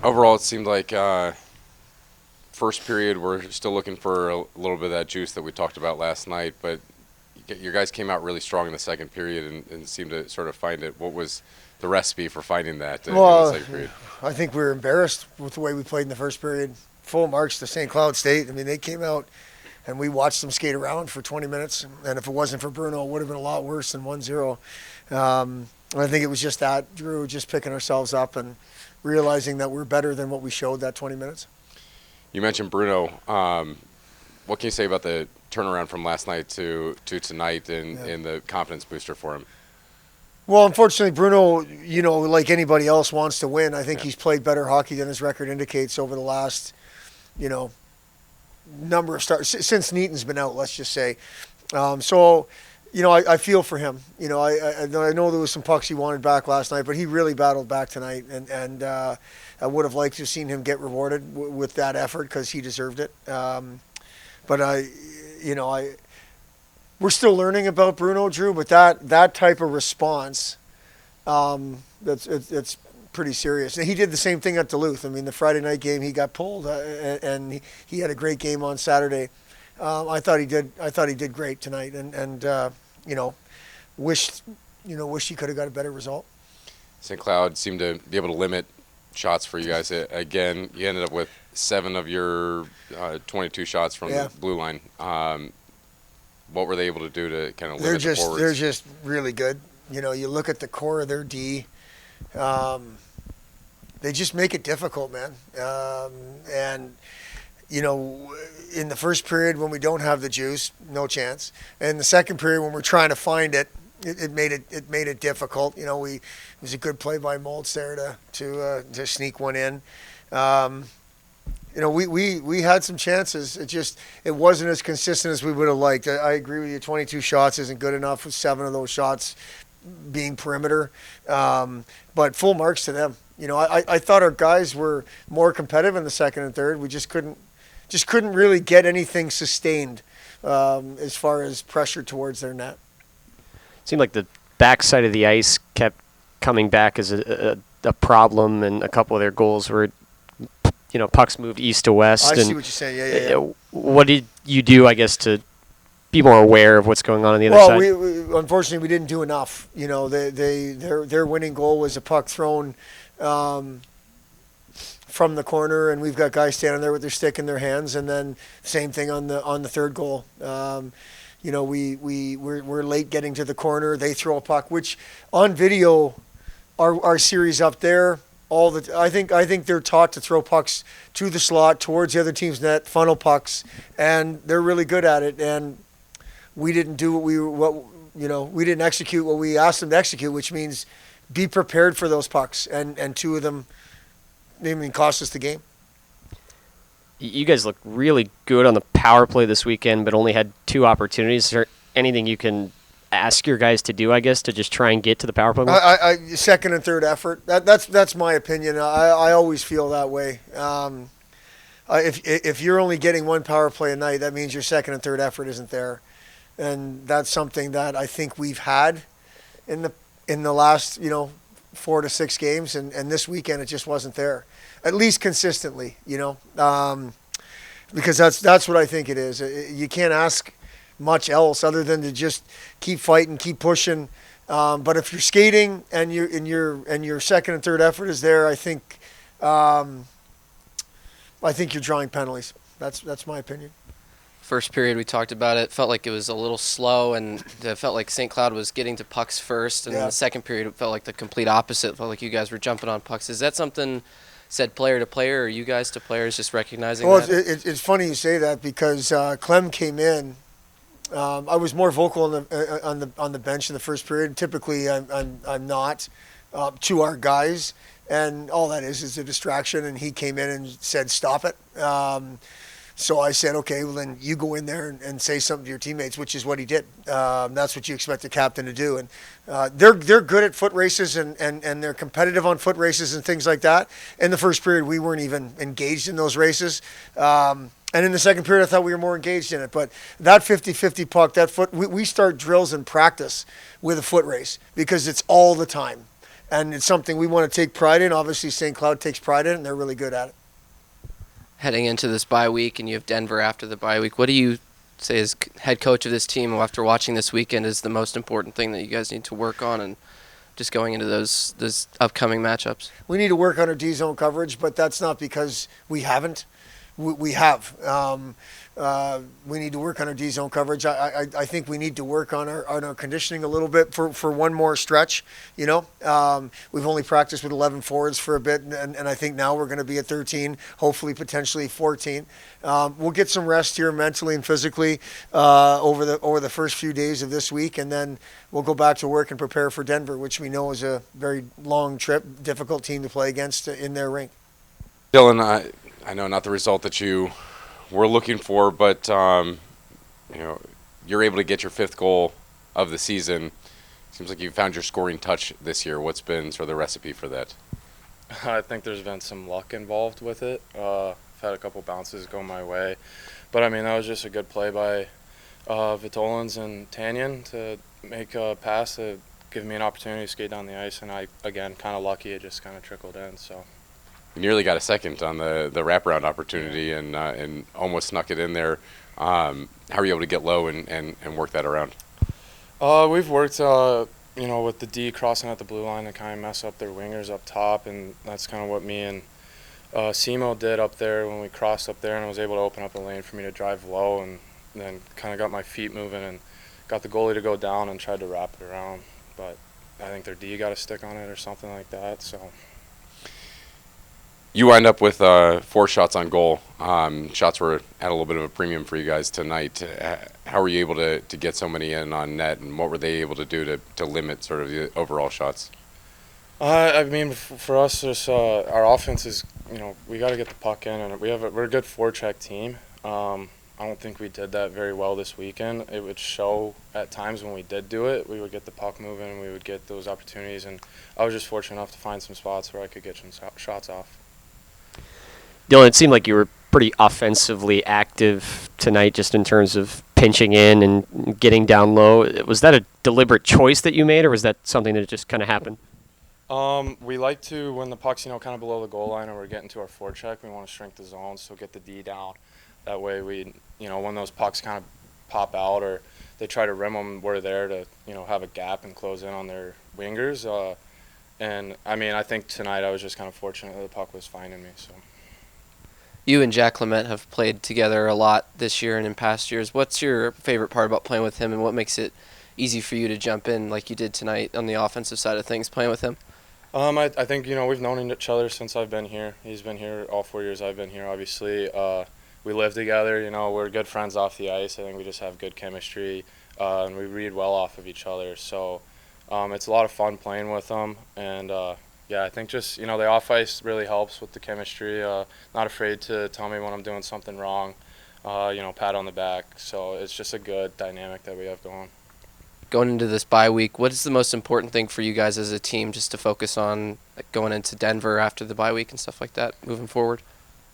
Overall, it seemed like first period we're still looking for a little bit of that juice that we talked about last night, but your guys came out really strong in the second period and seemed to sort of find it. What was the recipe for finding that in the Well, second period? I think we were embarrassed with the way we played in the first period. Full marks to St. Cloud State. I mean, they came out and we watched them skate around for 20 minutes. And if it wasn't for Bruno, it would have been a lot worse than 1-0. I think it was just that, Drew, just picking ourselves up and realizing that we're better than what we showed that 20 minutes. You mentioned Bruno. What can you say about the turnaround from last night to tonight and the confidence booster for him? Well, unfortunately, Bruno, like anybody else, wants to win. I think he's played better hockey than his record indicates over the last, number of starts since Neaton's been out. Let's just say. I feel for him. I know there was some pucks he wanted back last night, but he really battled back tonight, and I would have liked to have seen him get rewarded with that effort because he deserved it. We're still learning about Bruno, Drew, but that type of response, it's pretty serious. And he did the same thing at Duluth. I mean, the Friday night game he got pulled, and he had a great game on Saturday. I thought he did great tonight, and wished he could have got a better result. St. Cloud seemed to be able to limit shots for you guys. Again, you ended up with 7 of your 22 shots from the blue line. What were they able to do to kind of limit the forwards? They're just really good. You look at the core of their D. They just make it difficult, man. In the first period when we don't have the juice, no chance. And the second period when we're trying to find it, it made it difficult. It was a good play by Moulton there to sneak one in. We had some chances. It wasn't as consistent as we would have liked. I agree with you. 22 shots isn't good enough with 7 of those shots being perimeter. But full marks to them. I thought our guys were more competitive in the second and third. We just couldn't really get anything sustained as far as pressure towards their net. It seemed like the backside of the ice kept coming back as a problem, and a couple of their goals were, pucks moved east to west. I see what you're saying. Yeah. What did you do, I guess, to be more aware of what's going on the other side? Well, unfortunately, we didn't do enough. Their winning goal was a puck thrown from the corner, and we've got guys standing there with their stick in their hands, and then same thing on the third goal. We're late getting to the corner. They throw a puck, which on video, our series up there. I think they're taught to throw pucks to the slot towards the other team's net, funnel pucks, and they're really good at it. And we didn't do we didn't execute what we asked them to execute, which means be prepared for those pucks. And 2 of them, cost us the game. You guys look really good on the power play this weekend, but only had 2 opportunities. Is there anything you can ask your guys to do, I guess, to just try and get to the power play more? Second and third effort. That's my opinion. I always feel that way. If you're only getting 1 power play a night, that means your second and third effort isn't there, and that's something that I think we've had in the last 4 to 6 games, and this weekend it just wasn't there, at least consistently. Because that's what I think it is. You can't ask much else other than to just keep fighting, keep pushing. But if you're skating and your second and third effort is there, I think you're drawing penalties. That's my opinion. First period, we talked about it. Felt like it was a little slow, and it felt like St. Cloud was getting to pucks first. And then the second period, it felt like the complete opposite. It felt like you guys were jumping on pucks. Is that something said player to player, or you guys to players just recognizing that? Well, it's funny you say that because Clem came in. I was more vocal on the bench in the first period. Typically, I'm not to our guys, and all that is a distraction. And he came in and said, "Stop it." So I said, "Okay, well then you go in there and say something to your teammates," which is what he did. That's what you expect a captain to do. And they're good at foot races and they're competitive on foot races and things like that. In the first period, we weren't even engaged in those races. And in the second period, I thought we were more engaged in it. But that 50-50 puck, we start drills in practice with a foot race because it's all the time. and it's something we want to take pride in. Obviously, St. Cloud takes pride in it, and they're really good at it. Heading into this bye week, and you have Denver after the bye week, what do you say as head coach of this team after watching this weekend is the most important thing that you guys need to work on and just going into those upcoming matchups? We need to work on our D-zone coverage, but that's not because we haven't. We have. We need to work on our D-zone coverage. I think we need to work on our conditioning a little bit for one more stretch. We've only practiced with 11 forwards for a bit, and I think now we're going to be at 13, hopefully potentially 14. We'll get some rest here mentally and physically over the first few days of this week, and then we'll go back to work and prepare for Denver, which we know is a very long trip, difficult team to play against in their rink. Dylan, I know not the result that you were looking for, but you're able to get your 5th goal of the season. Seems like you found your scoring touch this year. What's been sort of the recipe for that? I think there's been some luck involved with it. I've had a couple bounces go my way, but I mean that was just a good play by Vitolins and Tanyan to make a pass to give me an opportunity to skate down the ice, and I again kind of lucky it just kind of trickled in. So. You nearly got a second on the wraparound opportunity and almost snuck it in there. How are you able to get low and work that around? We've worked, with the D crossing at the blue line to kind of mess up their wingers up top, and that's kind of what me and Simo did up there when we crossed up there, and I was able to open up a lane for me to drive low and then kind of got my feet moving and got the goalie to go down and tried to wrap it around. But I think their D got a stick on it or something like that, so. You wind up with 4 shots on goal. Shots were at a little bit of a premium for you guys tonight. How were you able to get so many in on net, and what were they able to do to limit sort of the overall shots? I mean, for us, just, our offense is, we got to get the puck in, and we're a good forecheck team. I don't think we did that very well this weekend. It would show at times when we did do it. We would get the puck moving, and we would get those opportunities, and I was just fortunate enough to find some spots where I could get some shots off. Dylan, it seemed like you were pretty offensively active tonight just in terms of pinching in and getting down low. Was that a deliberate choice that you made, or was that something that just kind of happened? We like to, when the puck's, kind of below the goal line and we're getting to our forecheck, we want to shrink the zone, so get the D down. That way we, when those pucks kind of pop out or they try to rim them, we're there to, have a gap and close in on their wingers. And, I mean, I think tonight I was just kind of fortunate that the puck was finding me, so. You and Jack Clement have played together a lot this year and in past years. What's your favorite part about playing with him, and what makes it easy for you to jump in like you did tonight on the offensive side of things playing with him? I think, we've known each other since I've been here. He's been here all 4 years I've been here, obviously. We live together, we're good friends off the ice. I think we just have good chemistry, and we read well off of each other. So it's a lot of fun playing with him, and I think just, the off-ice really helps with the chemistry. Not afraid to tell me when I'm doing something wrong, pat on the back. So it's just a good dynamic that we have going. Going into this bye week, what is the most important thing for you guys as a team just to focus on, like, going into Denver after the bye week and stuff like that moving forward?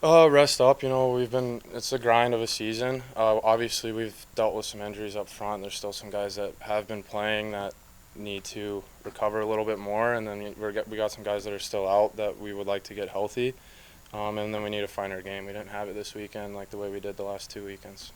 Rest up. It's a grind of a season. Obviously, we've dealt with some injuries up front. There's still some guys that have been playing that need to recover a little bit more, and then we got some guys that are still out that we would like to get healthy, and then we need to find our game. We didn't have it this weekend like the way we did the last 2 weekends.